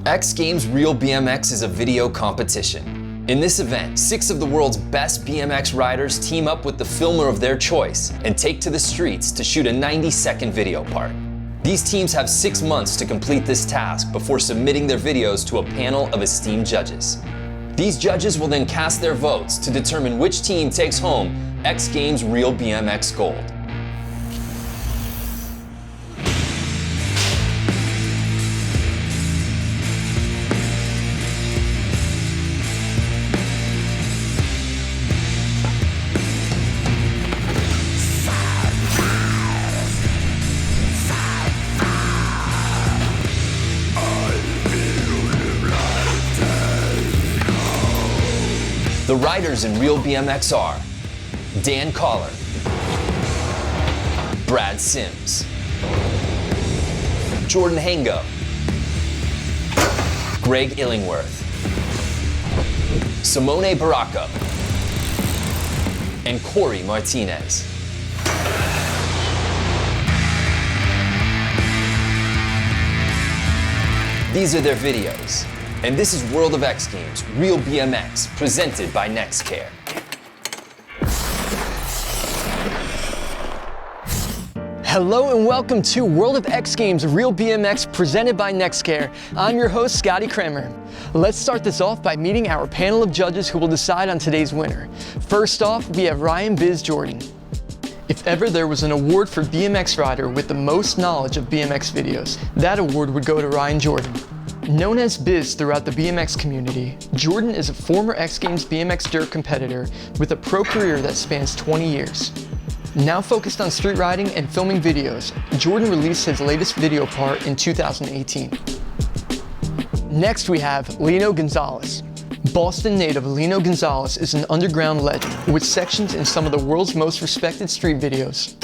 X Games Real BMX is a video competition. In this event, 6 of the world's best BMX riders team up with the filmer of their choice and take to the streets to shoot a 90-second video part. These teams have 6 months to complete this task before submitting their videos to a panel of esteemed judges. These judges will then cast their votes to determine which team takes home X Games Real BMX Gold. The riders in Real BMX are Dan Coller, Brad Sims, Jordan Hango, Greg Illingworth, Simone Barocco, and Corey Martinez. These are their videos. And this is World of X Games Real BMX, presented by NextCare. Hello and welcome to World of X Games Real BMX, presented by NextCare. I'm your host, Scotty Kramer. Let's start this off by meeting our panel of judges who will decide on today's winner. First off, we have Ryan Biz Jordan. If ever there was an award for BMX rider with the most knowledge of BMX videos, that award would go to Ryan Jordan. Known as Biz throughout the BMX community, Jordan is a former X Games BMX dirt competitor with a pro career that spans 20 years. Now focused on street riding and filming videos, Jordan released his latest video part in 2018. Next we have Lino Gonzalez. Boston native Lino Gonzalez is an underground legend with sections in some of the world's most respected street videos.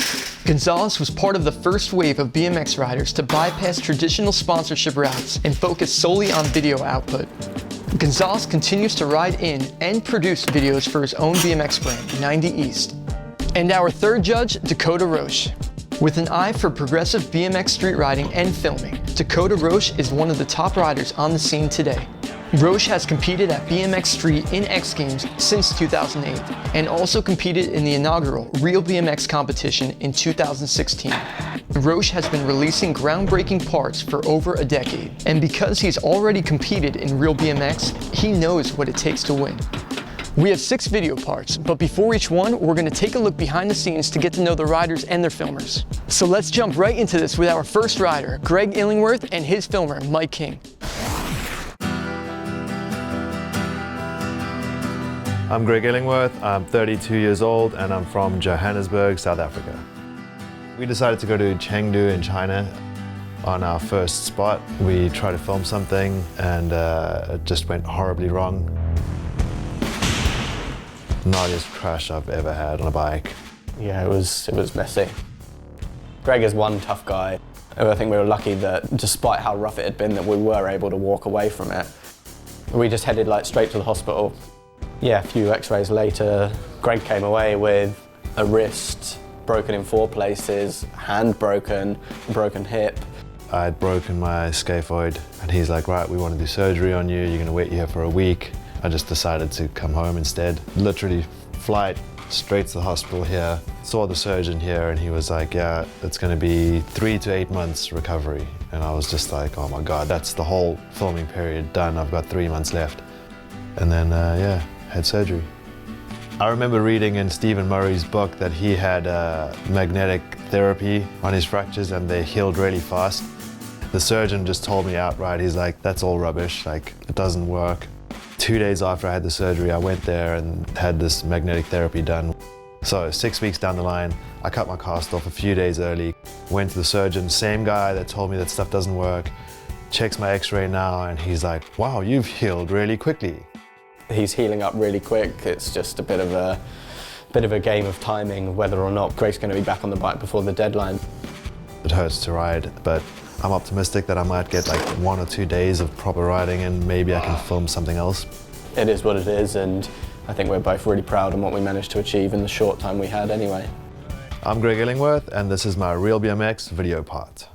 Gonzalez was part of the first wave of BMX riders to bypass traditional sponsorship routes and focus solely on video output. Gonzalez continues to ride in and produce videos for his own BMX brand, 90 East. And our third judge, Dakota Roche. With an eye for progressive BMX street riding and filming, Dakota Roche is one of the top riders on the scene today. Roche has competed at BMX Street in X Games since 2008 and also competed in the inaugural Real BMX competition in 2016. Roche has been releasing groundbreaking parts for over a decade, and because he's already competed in Real BMX, he knows what it takes to win. We have 6 video parts, but before each one, we're going to take a look behind the scenes to get to know the riders and their filmers. So let's jump right into this with our first rider, Greg Illingworth, and his filmer, Mike King. I'm Greg Illingworth, I'm 32 years old and I'm from Johannesburg, South Africa. We decided to go to Chengdu in China on our first spot. We tried to film something and it just went horribly wrong. Gnarliest crash I've ever had on a bike. Yeah, it was messy. Greg is one tough guy. I think we were lucky that despite how rough it had been that we were able to walk away from it. We just headed straight to the hospital. Yeah, a few x-rays later, Greg came away with a wrist broken in 4 places, hand broken, broken hip. I had broken my scaphoid and he's like, right, we want to do surgery on you, you're going to wait here for a week. I just decided to come home instead. Literally flight straight to the hospital here, saw the surgeon here and he was like, yeah, it's going to be 3 to 8 months recovery. And I was just like, oh my God, that's the whole filming period done. I've got 3 months left. And then, yeah, had surgery. I remember reading in Stephen Murray's book that he had magnetic therapy on his fractures and they healed really fast. The surgeon just told me outright, he's like, that's all rubbish, it doesn't work. 2 days after I had the surgery, I went there and had this magnetic therapy done. So 6 weeks down the line, I cut my cast off a few days early, went to the surgeon, same guy that told me that stuff doesn't work, checks my x-ray now and he's like, wow, you've healed really quickly. He's healing up really quick. It's just a bit of a game of timing whether or not Greg's going to be back on the bike before the deadline. It hurts to ride, but I'm optimistic that I might get 1 or 2 days of proper riding and maybe I can film something else. It is what it is and I think we're both really proud of what we managed to achieve in the short time we had anyway. I'm Greg Illingworth and this is my Real BMX video part.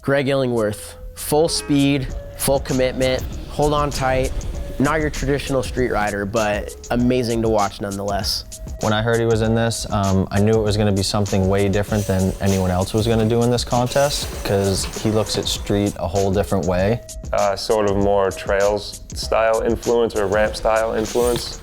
Greg Illingworth, full speed, full commitment, hold on tight. Not your traditional street rider, but amazing to watch nonetheless. When I heard he was in this, I knew it was going to be something way different than anyone else was going to do in this contest, because he looks at street a whole different way. Sort of more trails style influence or ramp style influence,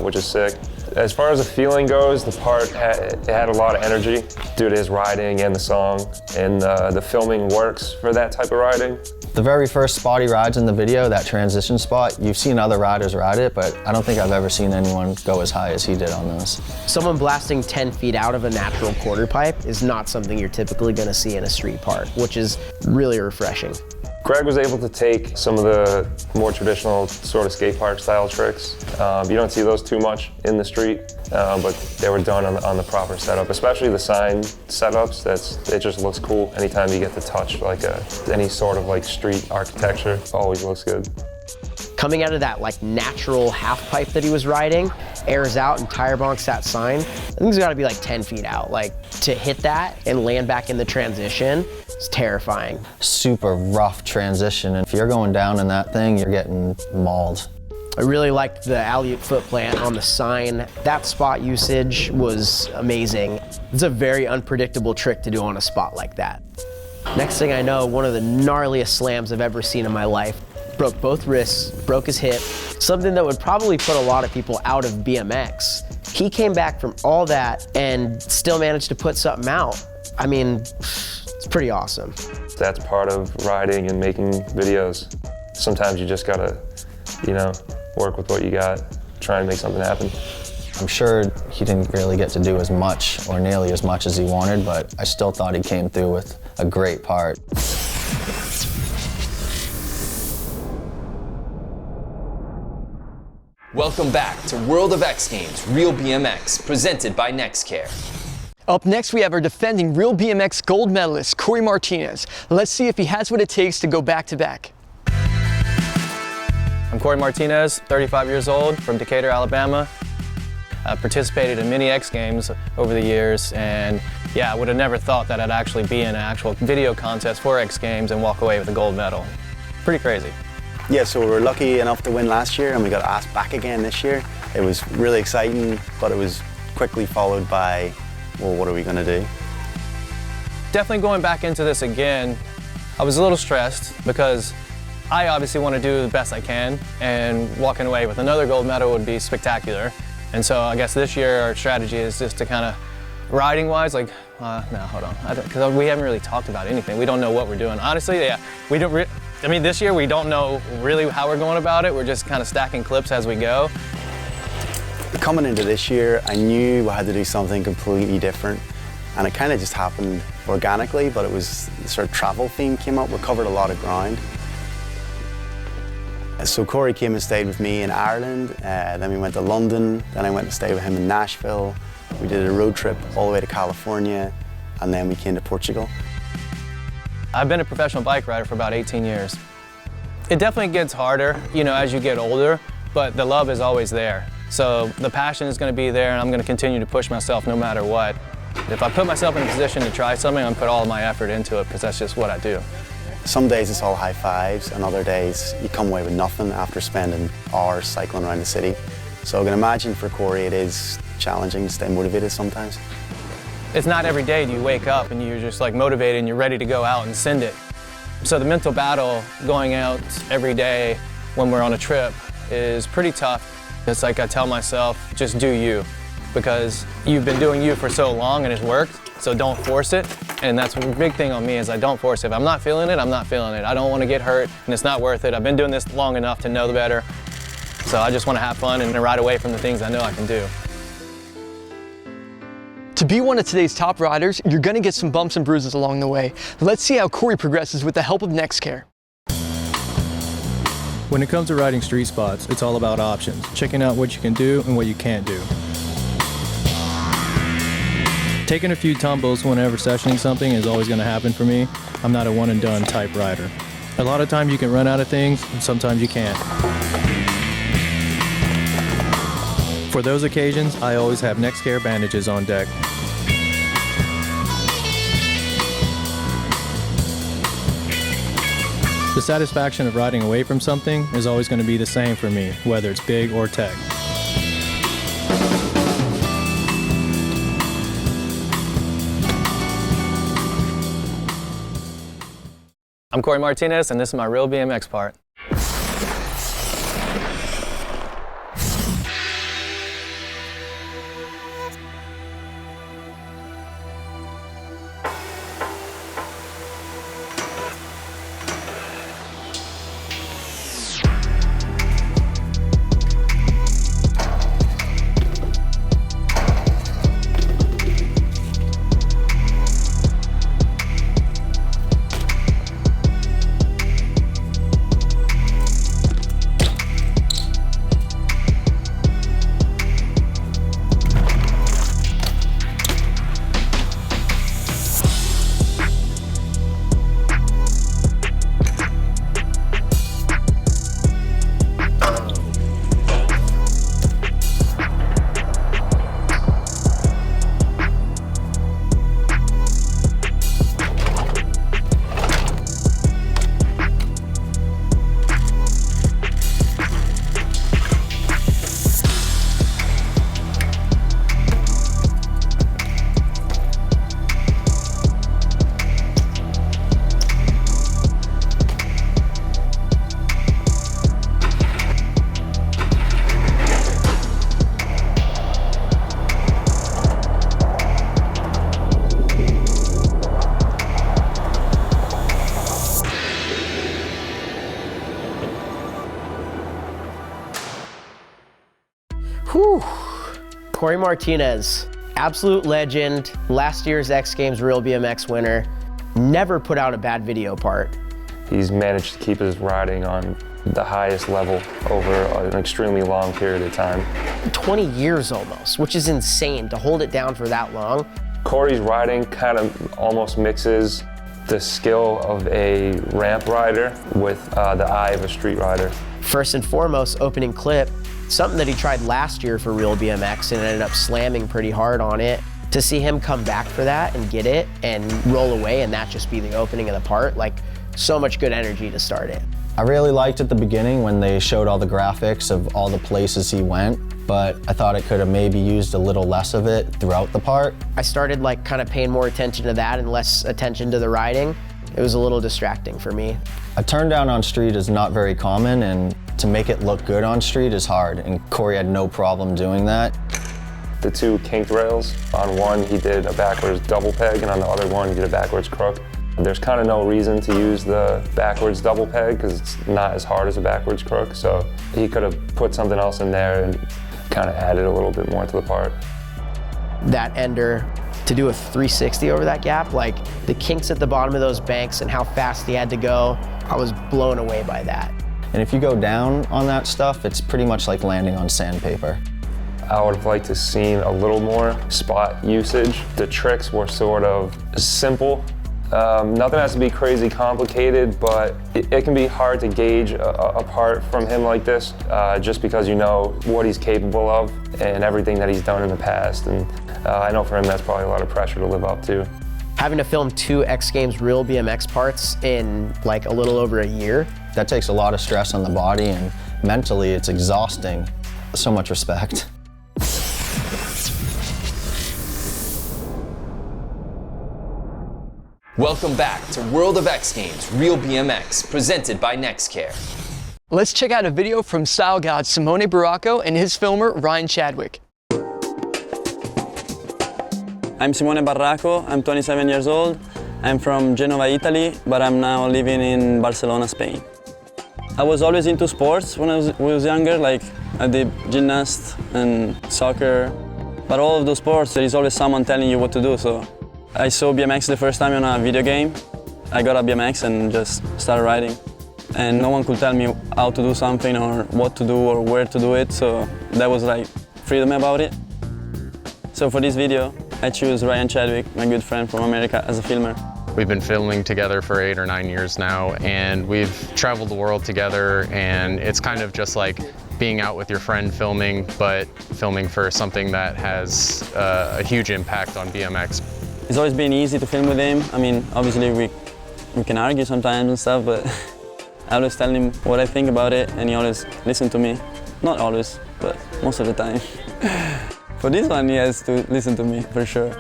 which is sick. As far as the feeling goes, the part had a lot of energy due to his riding and the song, and the filming works for that type of riding. The very first spot he rides in the video, that transition spot, you've seen other riders ride it, but I don't think I've ever seen anyone go as high as he did on this. Someone blasting 10 feet out of a natural quarter pipe is not something you're typically going to see in a street park, which is really refreshing. Greg was able to take some of the more traditional sort of skate park style tricks. You don't see those too much in the street, but they were done on the proper setup, especially the sign setups. It just looks cool anytime you get to touch like any sort of like street architecture. It always looks good. Coming out of that like natural half pipe that he was riding, airs out and tire bonks that sign, I think it's got to be like 10 feet out. Like to hit that and land back in the transition, it's terrifying. Super rough transition, and if you're going down in that thing, you're getting mauled. I really liked the alley-oop foot plant on the sign. That spot usage was amazing. It's a very unpredictable trick to do on a spot like that. Next thing I know, one of the gnarliest slams I've ever seen in my life. Broke both wrists, broke his hip, something that would probably put a lot of people out of BMX. He came back from all that and still managed to put something out. I mean, it's pretty awesome. That's part of riding and making videos. Sometimes you just gotta, work with what you got, try and make something happen. I'm sure he didn't really get to do as much or nearly as much as he wanted, but I still thought he came through with a great part. Welcome back to World of X Games Real BMX, presented by NextCare. Up next, we have our defending Real BMX gold medalist, Corey Martinez. Let's see if he has what it takes to go back-to-back. I'm Corey Martinez, 35 years old, from Decatur, Alabama. I've participated in many X Games over the years, and yeah, I would have never thought that I'd actually be in an actual video contest for X Games and walk away with a gold medal. Pretty crazy. Yeah, so we were lucky enough to win last year, and we got asked back again this year. It was really exciting, but it was quickly followed by, well, what are we going to do? Definitely going back into this again, I was a little stressed because I obviously want to do the best I can, and walking away with another gold medal would be spectacular. And so I guess this year our strategy is just to kind of, riding-wise, like, no, hold on, because we haven't really talked about anything. We don't know what we're doing. Honestly, yeah, we don't. This year we don't know really how we're going about it. We're just kind of stacking clips as we go. Coming into this year, I knew I had to do something completely different, and it kind of just happened organically, but it was the sort of travel theme came up. We covered a lot of ground. So Corey came and stayed with me in Ireland, then we went to London, then I went to stay with him in Nashville. We did a road trip all the way to California, and then we came to Portugal. I've been a professional bike rider for about 18 years. It definitely gets harder, as you get older, but the love is always there. So the passion is going to be there, and I'm going to continue to push myself no matter what. If I put myself in a position to try something, I'm going to put all of my effort into it because that's just what I do. Some days it's all high fives, and other days you come away with nothing after spending hours cycling around the city. So I can imagine for Corey it is challenging to stay motivated sometimes. It's not every day do you wake up and you're just like motivated and you're ready to go out and send it. So the mental battle going out every day when we're on a trip is pretty tough. It's like I tell myself, just do you, because you've been doing you for so long and it's worked, so don't force it. And that's the big thing on me is I don't force it. If I'm not feeling it, I'm not feeling it. I don't want to get hurt and it's not worth it. I've been doing this long enough to know better. So I just want to have fun and ride away from the things I know I can do. To be one of today's top riders, you're going to get some bumps and bruises along the way. Let's see how Corey progresses with the help of NextCare. When it comes to riding street spots, it's all about options, checking out what you can do and what you can't do. Taking a few tumbles whenever sessioning something is always going to happen for me. I'm not a one and done type rider. A lot of times you can run out of things, and sometimes you can't. For those occasions, I always have NextCare bandages on deck. The satisfaction of riding away from something is always going to be the same for me, whether it's big or tech. I'm Corey Martinez, and this is my real BMX part. Whew. Corey Martinez, absolute legend, last year's X Games Real BMX winner, never put out a bad video part. He's managed to keep his riding on the highest level over an extremely long period of time. 20 years almost, which is insane to hold it down for that long. Corey's riding kind of almost mixes the skill of a ramp rider with the eye of a street rider. First and foremost, opening clip, something that he tried last year for Real BMX and ended up slamming pretty hard on it. To see him come back for that and get it and roll away and that just be the opening of the part, like so much good energy to start it. I really liked at the beginning when they showed all the graphics of all the places he went, but I thought it could have maybe used a little less of it throughout the part. I started like kind of paying more attention to that and less attention to the riding. It was a little distracting for me. A turn down on street is not very common, and to make it look good on street is hard, and Corey had no problem doing that. The two kinked rails, on one he did a backwards double peg and on the other one he did a backwards crook. There's kind of no reason to use the backwards double peg because it's not as hard as a backwards crook, so he could have put something else in there and kind of added a little bit more to the part. That ender, to do a 360 over that gap, like the kinks at the bottom of those banks and how fast he had to go, I was blown away by that. And if you go down on that stuff, it's pretty much like landing on sandpaper. I would have liked to seen a little more spot usage. The tricks were sort of simple. Nothing has to be crazy complicated, but it can be hard to gauge a part from him like this, just because you know what he's capable of and everything that he's done in the past. And I know for him that's probably a lot of pressure to live up to. Having to film 2 X Games Real BMX parts in like a little over a year. That takes a lot of stress on the body, and mentally it's exhausting. So much respect. Welcome back to World of X Games Real BMX, presented by NextCare. Let's check out a video from style god Simone Barocco and his filmer Ryan Chadwick. I'm Simone Barraco, I'm 27 years old. I'm from Genova, Italy, but I'm now living in Barcelona, Spain. I was always into sports when I was younger, like I did gymnastics and soccer. But all of those sports, there is always someone telling you what to do, so I saw BMX the first time on a video game. I got a BMX and just started riding. And no one could tell me how to do something or what to do or where to do it, so that was like freedom about it. So for this video, I choose Ryan Chadwick, my good friend from America, as a filmer. We've been filming together for 8 or 9 years now, and we've traveled the world together, and it's kind of just like being out with your friend filming, but filming for something that has a huge impact on BMX. It's always been easy to film with him. I mean, obviously we can argue sometimes and stuff, but I always tell him what I think about it, and he always listens to me. Not always, but most of the time. For this one, he has to listen to me, for sure.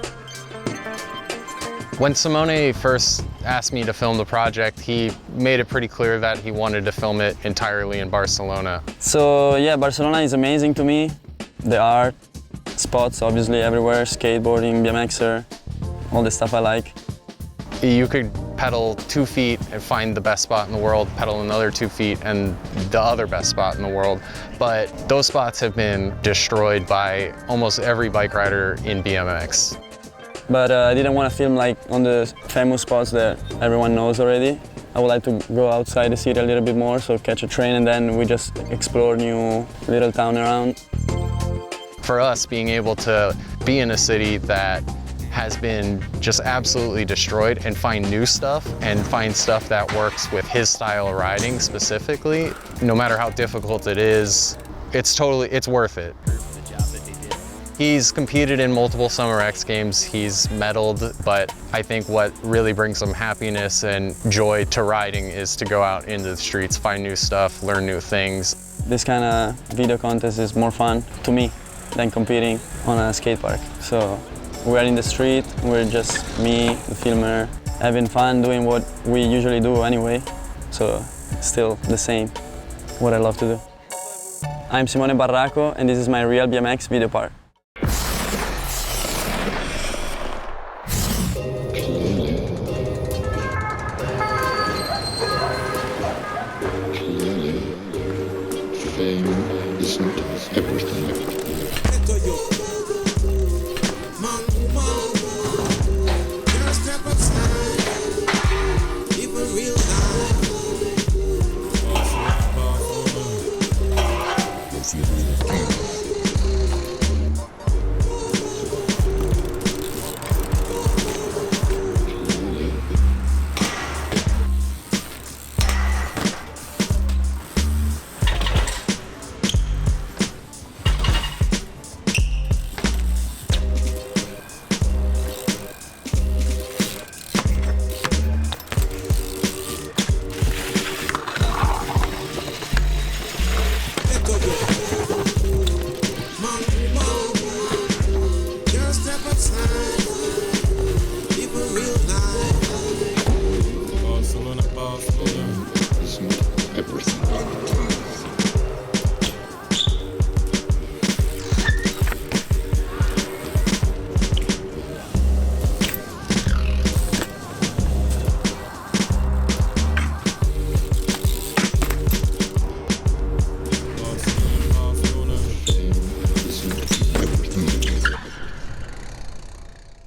When Simone first asked me to film the project, he made it pretty clear that he wanted to film it entirely in Barcelona. So yeah, Barcelona is amazing to me. The art, spots obviously everywhere, skateboarding, BMXer, all the stuff I like. You could pedal 2 feet and find the best spot in the world, pedal another 2 feet and the other best spot in the world. But those spots have been destroyed by almost every bike rider in BMX. But I didn't want to film like on the famous spots that everyone knows already. I would like to go outside the city a little bit more, so catch a train and then we just explore new little town around. For us, being able to be in a city that has been just absolutely destroyed and find new stuff and find stuff that works with his style of riding specifically, no matter how difficult it is, it's worth it. He's competed in multiple Summer X Games, he's medaled, but I think what really brings him happiness and joy to riding is to go out into the streets, find new stuff, learn new things. This kind of video contest is more fun to me than competing on a skate park. So we're in the street, we're just me, the filmer, having fun doing what we usually do anyway. So still the same, what I love to do. I'm Simone Barraco and this is my real BMX video park.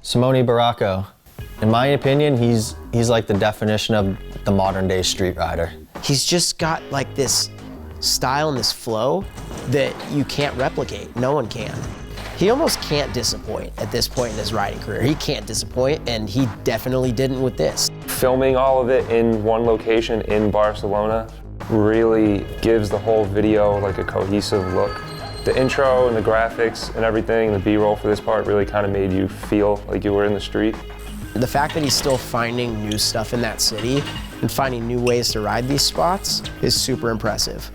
Simona Barocco. In my opinion, he's like the definition of the modern day street rider. He's just got like this style and this flow that you can't replicate. No one can. He almost can't disappoint at this point in his riding career. He can't disappoint, and he definitely didn't with this. Filming all of it in one location in Barcelona really gives the whole video like a cohesive look. The intro and the graphics and everything, the B-roll for this part really kind of made you feel like you were in the street. The fact that he's still finding new stuff in that city and finding new ways to ride these spots is super impressive.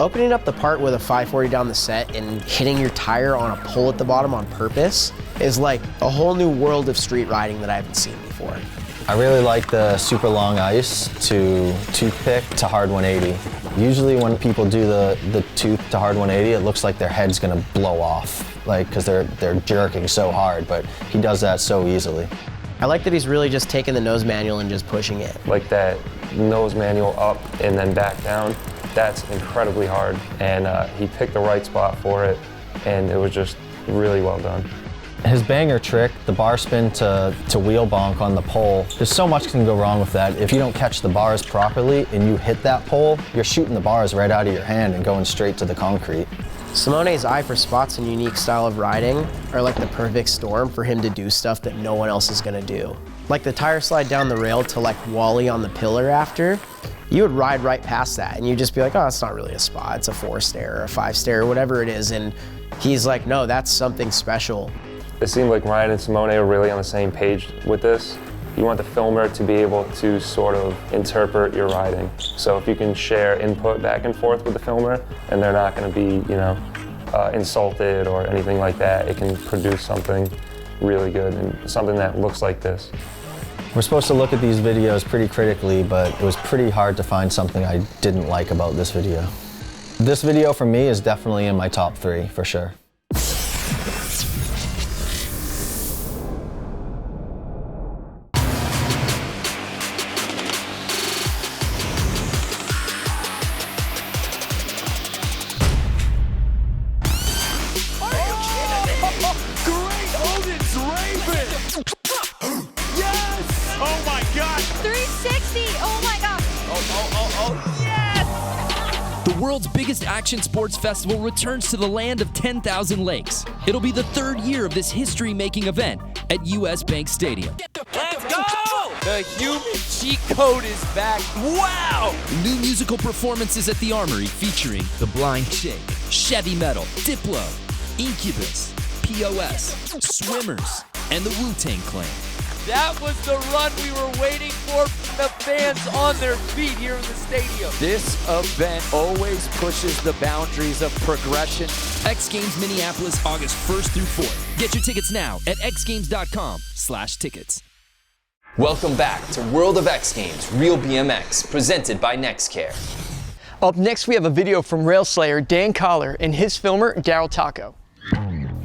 Opening up the part with a 540 down the set and hitting your tire on a pull at the bottom on purpose is like a whole new world of street riding that I haven't seen before. I really like the super long ice to toothpick to hard 180. Usually when people do the tooth to hard 180, it looks like their head's gonna blow off, like, because they're jerking so hard, but he does that so easily. I like that he's really just taking the nose manual and just pushing it. Like that nose manual up and then back down, that's incredibly hard. And he picked the right spot for it, and it was just really well done. His banger trick, the bar spin to wheel bonk on the pole, there's so much can go wrong with that. If you don't catch the bars properly and you hit that pole, you're shooting the bars right out of your hand and going straight to the concrete. Simone's eye for spots and unique style of riding are like the perfect storm for him to do stuff that no one else is gonna do. Like the tire slide down the rail to like wally on the pillar after, you would ride right past that and you'd just be like, oh, it's not really a spot, it's a 4-stair or a 5-stair or whatever it is. And he's like, no, that's something special. It seemed like Ryan and Simone were really on the same page with this. You want the filmer to be able to sort of interpret your riding. So if you can share input back and forth with the filmer, and they're not going to be, you know, insulted or anything like that, it can produce something really good and something that looks like this. We're supposed to look at these videos pretty critically, but it was pretty hard to find something I didn't like about this video. This video for me is definitely in my top 3 for sure. The world's biggest action sports festival returns to the land of 10,000 lakes. It'll be the 3rd year of this history-making event at US Bank Stadium. Let's go! The human cheat code is back. Wow! New musical performances at the Armory featuring The Blind Chick, Chevy Metal, Diplo, Incubus, POS, Swimmers, and the Wu-Tang Clan. That was the run we were waiting for. The fans on their feet here in the stadium. This event always pushes the boundaries of progression. X Games Minneapolis, August 1st through 4th. Get your tickets now at xgames.com/tickets. Welcome back to World of X Games Real BMX, presented by NextCare. Up next, we have a video from rail slayer Dan Coller and his filmer, Daryl Taco.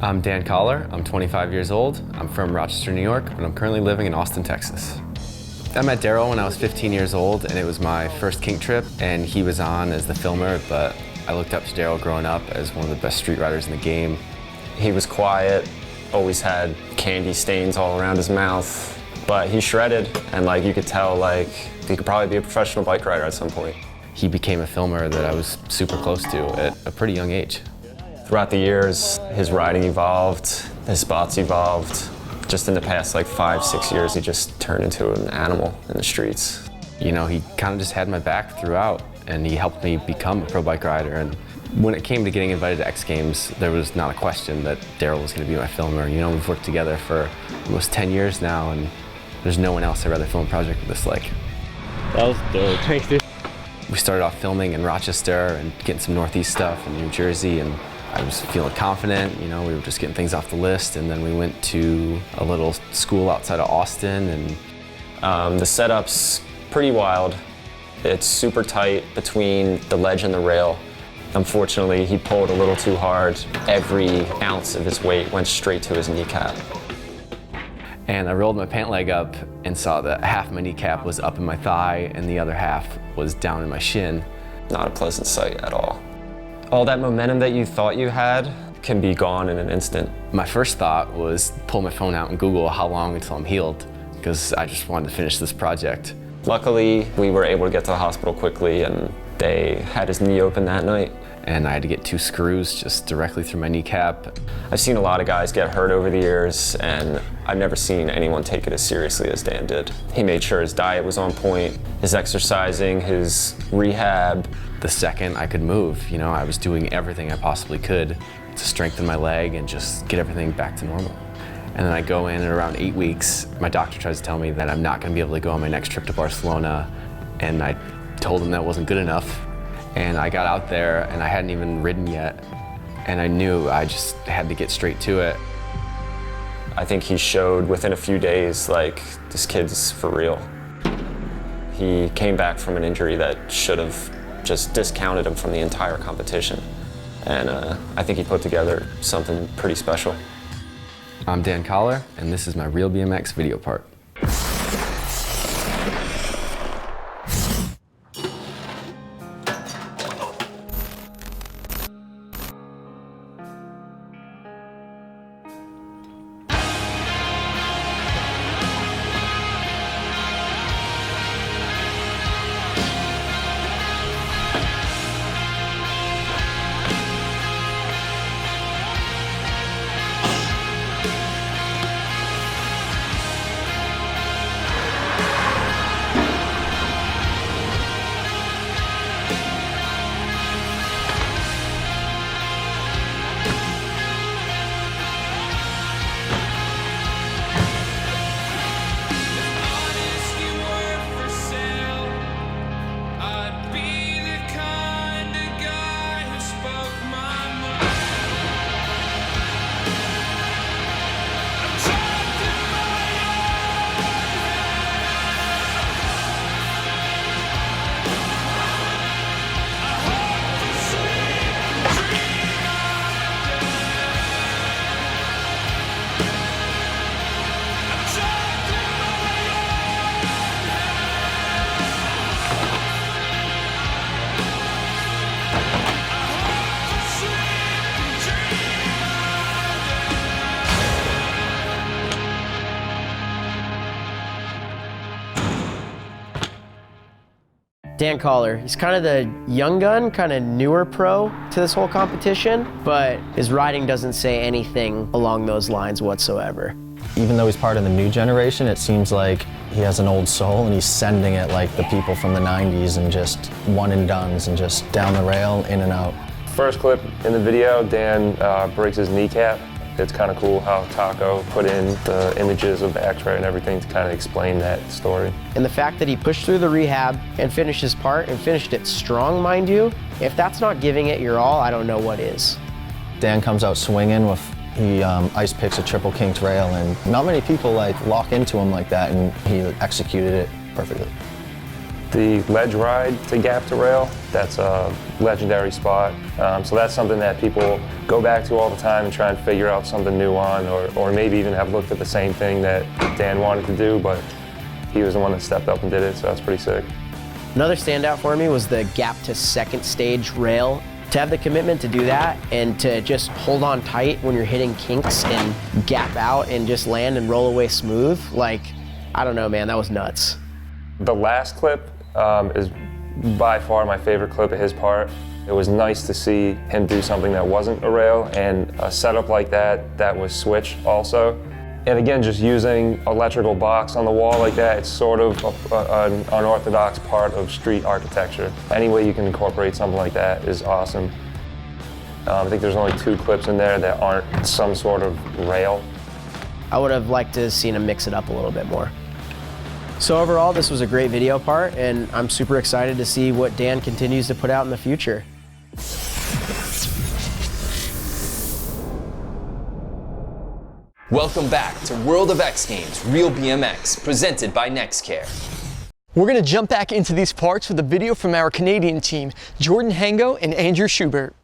I'm Dan Coller, I'm 25 years old, I'm from Rochester, New York, but I'm currently living in Austin, Texas. I met Daryl when I was 15 years old, and it was my first kink trip, and he was on as the filmer, but I looked up to Daryl growing up as one of the best street riders in the game. He was quiet, always had candy stains all around his mouth, but he shredded, and like you could tell like he could probably be a professional bike rider at some point. He became a filmer that I was super close to at a pretty young age. Throughout the years, his riding evolved, his spots evolved. Just in the past like 5-6 years, he just turned into an animal in the streets. You know, he kind of just had my back throughout, and he helped me become a pro bike rider. And when it came to getting invited to X Games, there was not a question that Daryl was going to be my filmer. You know, we've worked together for almost 10 years now, and there's no one else I'd rather film a project with this like. That was dope. Thanks, dude. We started off filming in Rochester and getting some Northeast stuff in New Jersey, and I was feeling confident, you know, we were just getting things off the list, and then we went to a little school outside of Austin, and the setup's pretty wild. It's super tight between the ledge and the rail. Unfortunately, he pulled a little too hard. Every ounce of his weight went straight to his kneecap. And I rolled my pant leg up and saw that half my kneecap was up in my thigh and the other half was down in my shin. Not a pleasant sight at all. All that momentum that you thought you had can be gone in an instant. My first thought was pull my phone out and Google how long until I'm healed, because I just wanted to finish this project. Luckily, we were able to get to the hospital quickly, and they had his knee open that night. And I had to get 2 screws just directly through my kneecap. I've seen a lot of guys get hurt over the years, and I've never seen anyone take it as seriously as Dan did. He made sure his diet was on point, his exercising, his rehab. The second I could move, you know, I was doing everything I possibly could to strengthen my leg and just get everything back to normal. And then I go in around 8 weeks, my doctor tries to tell me that I'm not gonna be able to go on my next trip to Barcelona, and I told him that wasn't good enough. And I got out there and I hadn't even ridden yet, and I knew I just had to get straight to it. I think he showed within a few days, like, this kid's for real. He came back from an injury that should have just discounted him from the entire competition. And I think he put together something pretty special. I'm Dan Coller, and this is my Real BMX video part. Dan Coller. He's kind of the young gun, kind of newer pro to this whole competition, but his riding doesn't say anything along those lines whatsoever. Even though he's part of the new generation, it seems like he has an old soul and he's sending it like the people from the 90s and just one and dones and just down the rail, in and out. First clip in the video, Dan breaks his kneecap. It's kind of cool how Taco put in the images of the x-ray and everything to kind of explain that story. And the fact that he pushed through the rehab and finished his part and finished it strong, mind you, if that's not giving it your all, I don't know what is. Dan comes out swinging with, he ice picks a triple kinked rail, and not many people like lock into him like that, and he executed it perfectly. The ledge ride to gap to rail, that's a legendary spot. So that's something that people go back to all the time and try and figure out something new on, or maybe even have looked at the same thing that Dan wanted to do, but he was the one that stepped up and did it, so that's pretty sick. Another standout for me was the gap to second stage rail. To have the commitment to do that and to just hold on tight when you're hitting kinks and gap out and just land and roll away smooth, like, I don't know, man, that was nuts. The last clip is by far my favorite clip of his part. It was nice to see him do something that wasn't a rail, and a setup like that was switch also. And again, just using electrical box on the wall like that, it's sort of an unorthodox part of street architecture. Any way you can incorporate something like that is awesome. I think there's only 2 clips in there that aren't some sort of rail. I would have liked to have seen him mix it up a little bit more. So overall, this was a great video part, and I'm super excited to see what Dan continues to put out in the future. Welcome back to World of X Games Real BMX, presented by NextCare. We're going to jump back into these parts with a video from our Canadian team, Jordan Hango and Andrew Schubert.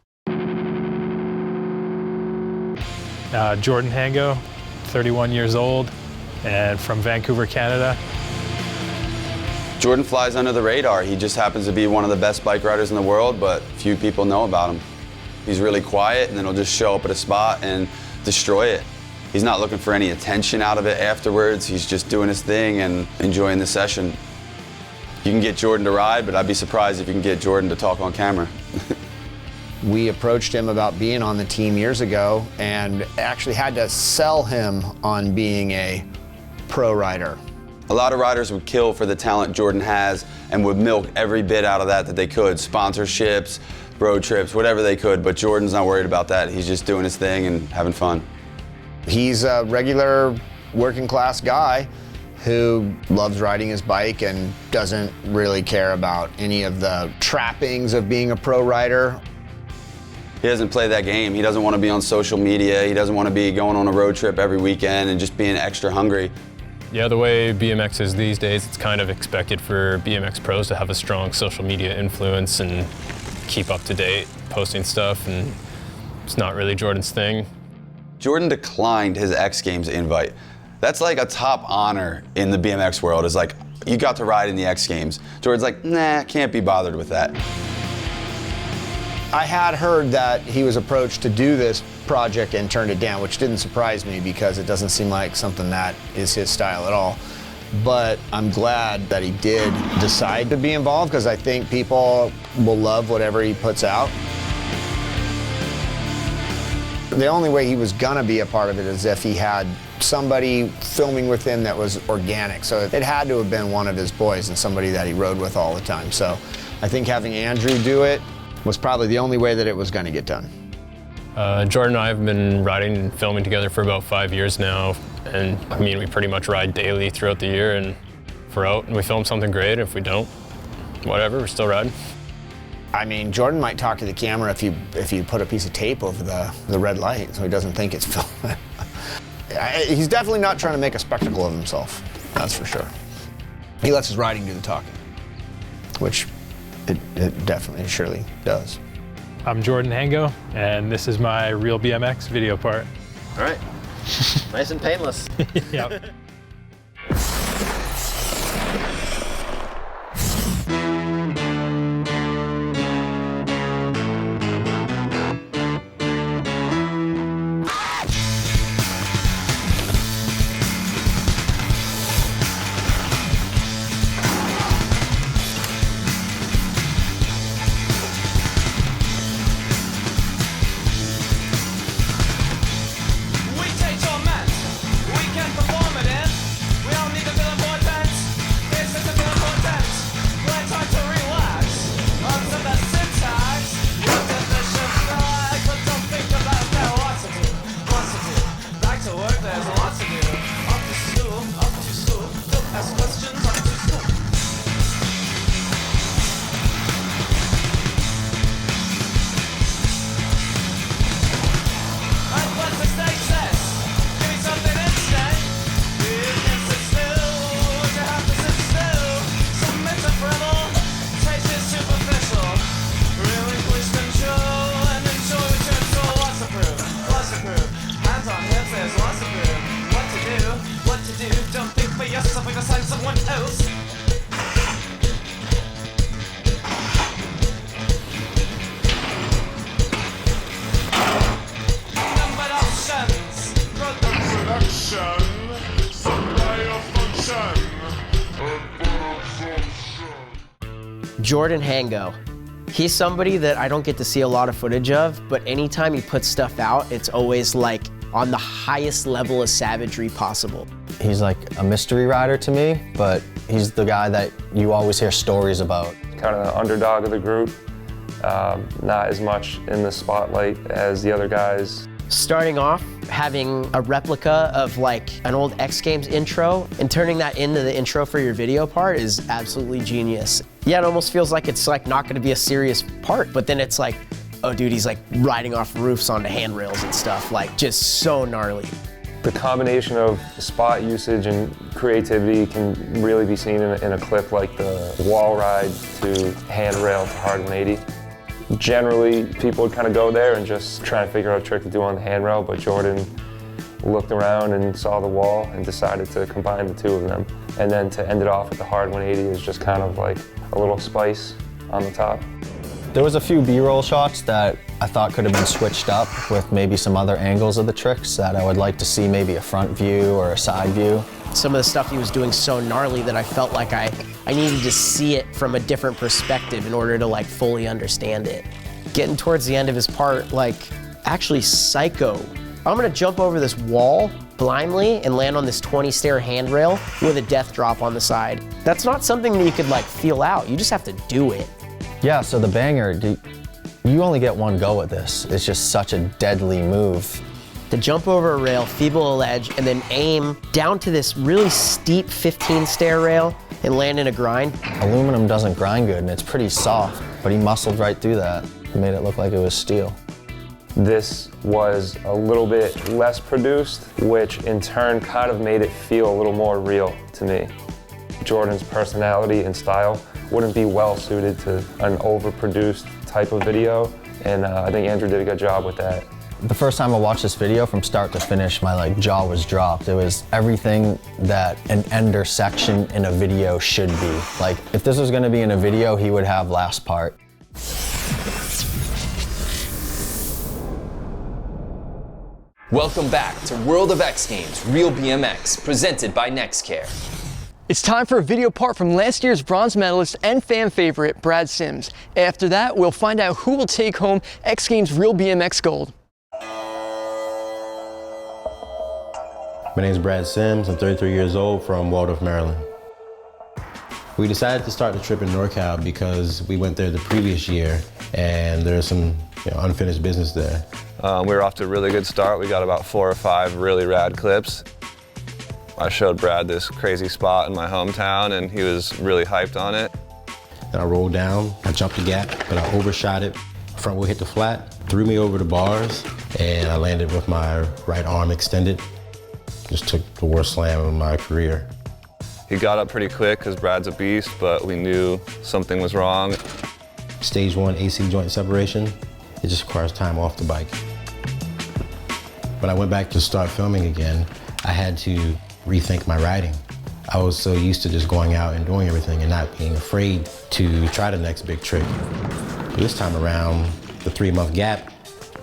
Jordan Hango, 31 years old, and from Vancouver, Canada. Jordan flies under the radar. He just happens to be one of the best bike riders in the world, but few people know about him. He's really quiet, and then he'll just show up at a spot and destroy it. He's not looking for any attention out of it afterwards. He's just doing his thing and enjoying the session. You can get Jordan to ride, but I'd be surprised if you can get Jordan to talk on camera. We approached him about being on the team years ago and actually had to sell him on being a pro rider. A lot of riders would kill for the talent Jordan has and would milk every bit out of that they could. Sponsorships, road trips, whatever they could, but Jordan's not worried about that. He's just doing his thing and having fun. He's a regular working class guy who loves riding his bike and doesn't really care about any of the trappings of being a pro rider. He doesn't play that game. He doesn't want to be on social media. He doesn't want to be going on a road trip every weekend and just being extra hungry. Yeah, the way BMX is these days, it's kind of expected for BMX pros to have a strong social media influence and keep up to date, posting stuff, and it's not really Jordan's thing. Jordan declined his X Games invite. That's like a top honor in the BMX world, is like, you got to ride in the X Games. Jordan's like, nah, can't be bothered with that. I had heard that he was approached to do this project and turned it down, which didn't surprise me because it doesn't seem like something that is his style at all. But I'm glad that he did decide to be involved because I think people will love whatever he puts out. The only way he was gonna be a part of it is if he had somebody filming with him that was organic. So it had to have been one of his boys and somebody that he rode with all the time. So I think having Andrew do it was probably the only way that it was gonna get done. Jordan and I have been riding and filming together for about 5 years now. And I mean, we pretty much ride daily throughout the year, and if we're out and we film something great, if we don't, whatever, we're still riding. I mean, Jordan might talk to the camera if you put a piece of tape over the red light so he doesn't think it's filming. He's definitely not trying to make a spectacle of himself, that's for sure. He lets his riding do the talking, which it definitely, surely does. I'm Jordan Hango, and this is my Real BMX video part. All right, nice and painless. Yep. Jordan Hango. He's somebody that I don't get to see a lot of footage of, but anytime he puts stuff out, it's always like on the highest level of savagery possible. He's like a mystery rider to me, but he's the guy that you always hear stories about. Kind of the underdog of the group, not as much in the spotlight as the other guys. Starting off, having a replica of like an old X Games intro and turning that into the intro for your video part is absolutely genius. Yeah, it almost feels like it's like not gonna be a serious part, but then it's like, oh dude, he's like riding off roofs onto handrails and stuff, like just so gnarly. The combination of spot usage and creativity can really be seen in a clip like the wall ride to handrail to hard 180. Generally, people would kind of go there and just try and figure out a trick to do on the handrail, but Jordan looked around and saw the wall and decided to combine the two of them. And then to end it off with the hard 180 is just kind of like a little spice on the top. There was a few B-roll shots that I thought could have been switched up with maybe some other angles of the tricks that I would like to see, maybe a front view or a side view. Some of the stuff he was doing so gnarly that I felt like I needed to see it from a different perspective in order to like fully understand it. Getting towards the end of his part, like actually psycho. I'm gonna jump over this wall blindly and land on this 20-stair handrail with a death drop on the side. That's not something that you could like feel out, you just have to do it. Yeah, so the banger, you only get one go at this. It's just such a deadly move. To jump over a rail, feeble a ledge, and then aim down to this really steep 15-stair rail and land in a grind. Aluminum doesn't grind good and it's pretty soft, but he muscled right through that. He made it look like it was steel. This was a little bit less produced, which in turn kind of made it feel a little more real to me. Jordan's personality and style wouldn't be well suited to an overproduced type of video, and I think Andrew did a good job with that. The first time I watched this video from start to finish, my jaw was dropped. It was everything that an ender section in a video should be. Like, if this was gonna be in a video, he would have last part. Welcome back to World of X Games Real BMX, presented by NextCare. It's time for a video part from last year's bronze medalist and fan favorite, Brad Sims. After that, we'll find out who will take home X Games Real BMX Gold. My name is Brad Sims. I'm 33 years old from Waldorf, Maryland. We decided to start the trip in NorCal because we went there the previous year and there's some unfinished business there. We were off to a really good start. We got about 4 or 5 really rad clips. I showed Brad this crazy spot in my hometown and he was really hyped on it. Then I rolled down, I jumped the gap, but I overshot it. Front wheel hit the flat, threw me over the bars, and I landed with my right arm extended. Just took the worst slam of my career. He got up pretty quick because Brad's a beast, but we knew something was wrong. Stage 1 AC joint separation. It just requires time off the bike. When I went back to start filming again, I had to rethink my riding. I was so used to just going out and doing everything and not being afraid to try the next big trick. But this time around, the 3-month gap,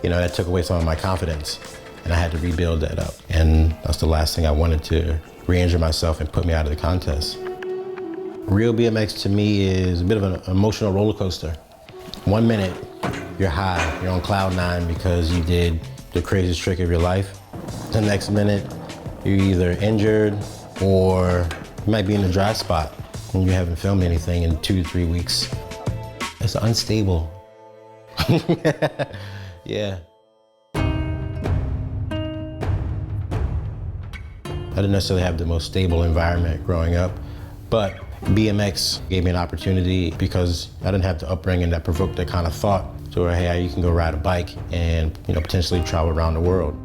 that took away some of my confidence and I had to rebuild that up. And that's the last thing I wanted, to re-injure myself and put me out of the contest. Real BMX to me is a bit of an emotional roller coaster. 1 minute, you're high, you're on cloud 9 because you did the craziest trick of your life. The next minute, you're either injured or you might be in a dry spot and you haven't filmed anything in 2 to 3 weeks. It's unstable. Yeah. I didn't necessarily have the most stable environment growing up, but BMX gave me an opportunity because I didn't have the upbringing that provoked that kind of thought to where, hey, you can go ride a bike and potentially travel around the world.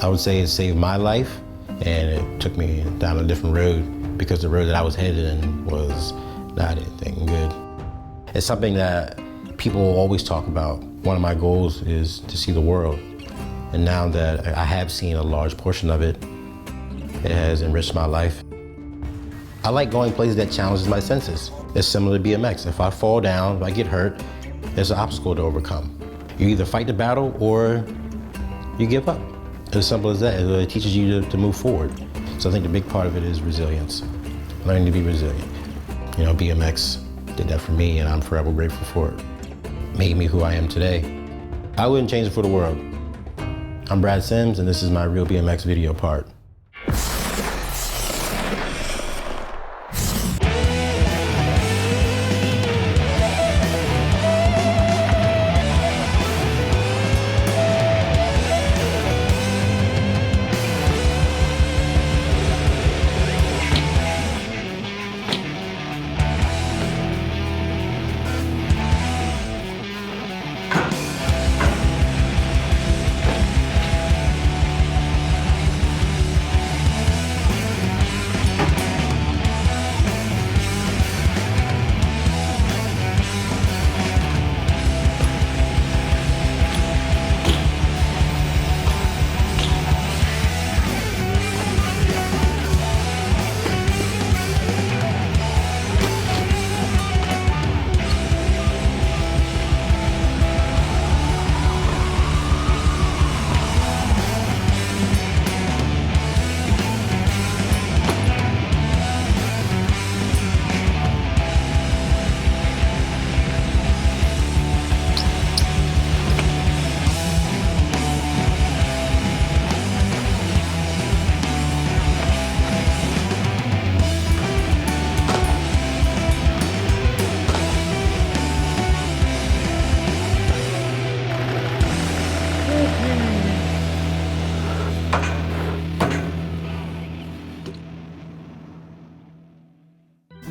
I would say it saved my life and it took me down a different road because the road that I was headed in was not anything good. It's something that people always talk about. One of my goals is to see the world. And now that I have seen a large portion of it, it has enriched my life. I like going places that challenges my senses. It's similar to BMX. If I fall down, if I get hurt, there's an obstacle to overcome. You either fight the battle or you give up. It's as simple as that. It teaches you to move forward. So I think the big part of it is resilience, learning to be resilient. BMX did that for me, and I'm forever grateful for it. Made me who I am today. I wouldn't change it for the world. I'm Brad Sims, and this is my Real BMX video part.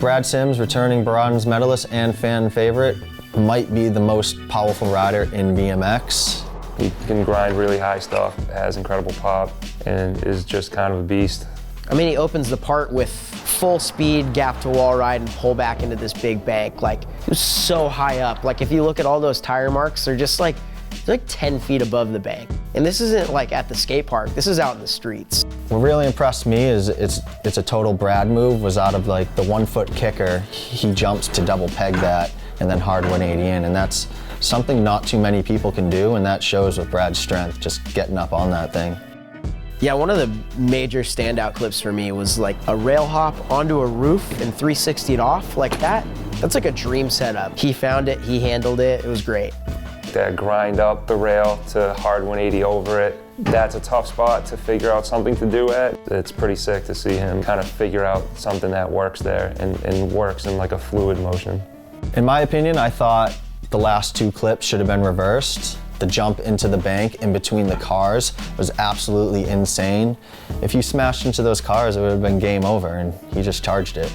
Brad Sims, returning bronze medalist and fan favorite, might be the most powerful rider in BMX. He can grind really high stuff, has incredible pop, and is just kind of a beast. I mean, he opens the part with full speed, gap to wall ride, and pull back into this big bank. Like, he was so high up. Like, if you look at all those tire marks, they're just like 10 feet above the bank. And this isn't like at the skate park, this is out in the streets. What really impressed me is it's a total Brad move, was out of like the 1 foot kicker, he jumps to double peg that and then hard 180 in, and that's something not too many people can do, and that shows with Brad's strength, just getting up on that thing. Yeah, one of the major standout clips for me was like a rail hop onto a roof and 360'd off like that. That's like a dream setup. He found it, he handled it, it was great. That grind up the rail to hard 180 over it, that's a tough spot to figure out something to do at. It's pretty sick to see him kind of figure out something that works there and works in like a fluid motion. In my opinion, I thought the last two clips should have been reversed. The jump into the bank in between the cars was absolutely insane. If you smashed into those cars, it would have been game over, and he just charged it.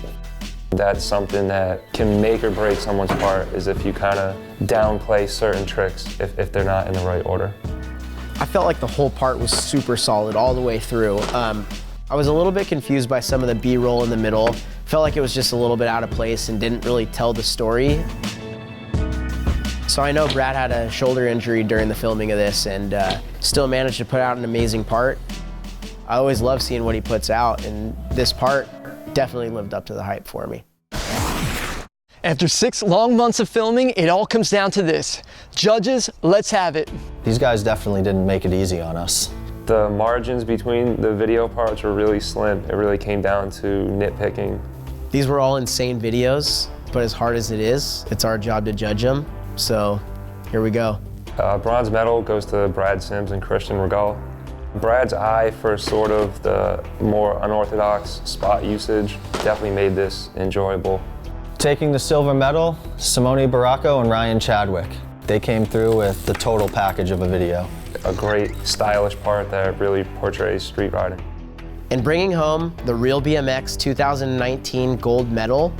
That's something that can make or break someone's part, is if you kind of downplay certain tricks if they're not in the right order. I felt like the whole part was super solid all the way through. I was a little bit confused by some of the B-roll in the middle. Felt like it was just a little bit out of place and didn't really tell the story. So I know Brad had a shoulder injury during the filming of this and still managed to put out an amazing part. I always love seeing what he puts out, and this part definitely lived up to the hype for me. After 6 long months of filming, it all comes down to this. Judges, let's have it. These guys definitely didn't make it easy on us. The margins between the video parts were really slim. It really came down to nitpicking. These were all insane videos, but as hard as it is, it's our job to judge them. So here we go. Bronze medal goes to Brad Sims and Christian Regal. Brad's eye for sort of the more unorthodox spot usage definitely made this enjoyable. Taking the silver medal, Simona Barocco and Ryan Chadwick. They came through with the total package of a video. A great stylish part that really portrays street riding. And bringing home the Real BMX 2019 gold medal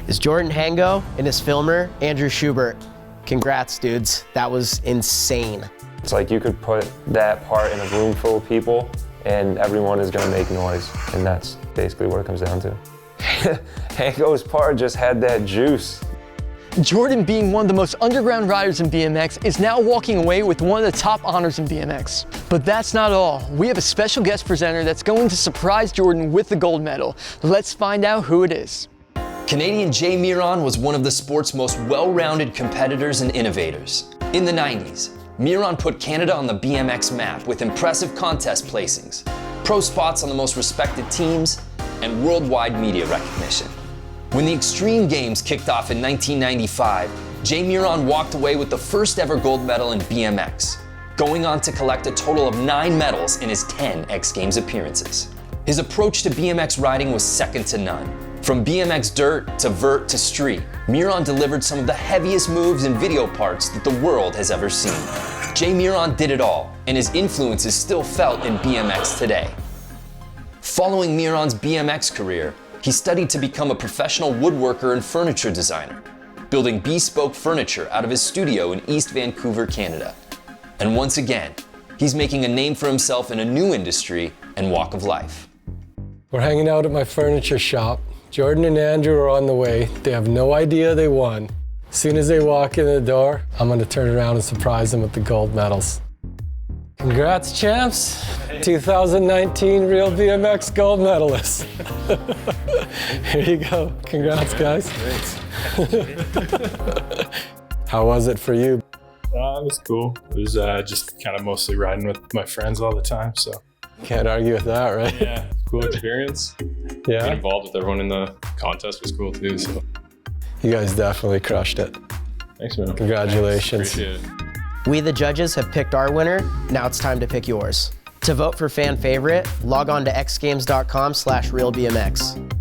is Jordan Hango and his filmer, Andrew Schubert. Congrats, dudes. That was insane. It's like you could put that part in a room full of people and everyone is gonna make noise, and that's basically what it comes down to. Hango's part just had that juice. Jordan, being one of the most underground riders in BMX, is now walking away with one of the top honors in BMX. But that's not all. We have a special guest presenter that's going to surprise Jordan with the gold medal. Let's find out who it is. Canadian Jay Miron was one of the sport's most well-rounded competitors and innovators. In the 90s, Miron put Canada on the BMX map with impressive contest placings, pro spots on the most respected teams, and worldwide media recognition. When the Extreme Games kicked off in 1995, Jay Miron walked away with the first ever gold medal in BMX, going on to collect a total of 9 medals in his 10 X Games appearances. His approach to BMX riding was second to none. From BMX dirt to vert to street, Miron delivered some of the heaviest moves and video parts that the world has ever seen. Jay Miron did it all, and his influence is still felt in BMX today. Following Miron's BMX career, he studied to become a professional woodworker and furniture designer, building bespoke furniture out of his studio in East Vancouver, Canada. And once again, he's making a name for himself in a new industry and walk of life. We're hanging out at my furniture shop. Jordan and Andrew are on the way. They have no idea they won. As soon as they walk in the door, I'm gonna turn around and surprise them with the gold medals. Congrats, champs. 2019 Real BMX gold medalists. Here you go. Congrats, guys. How was it for you? It was cool. It was just kind of mostly riding with my friends all the time, so. Can't argue with that, right? Yeah, cool experience. Yeah. Getting involved with everyone in the contest was cool too, so. You guys definitely crushed it. Thanks, man. Congratulations. Appreciate it. We, the judges, have picked our winner. Now it's time to pick yours. To vote for fan favorite, log on to xgames.com/realbmx.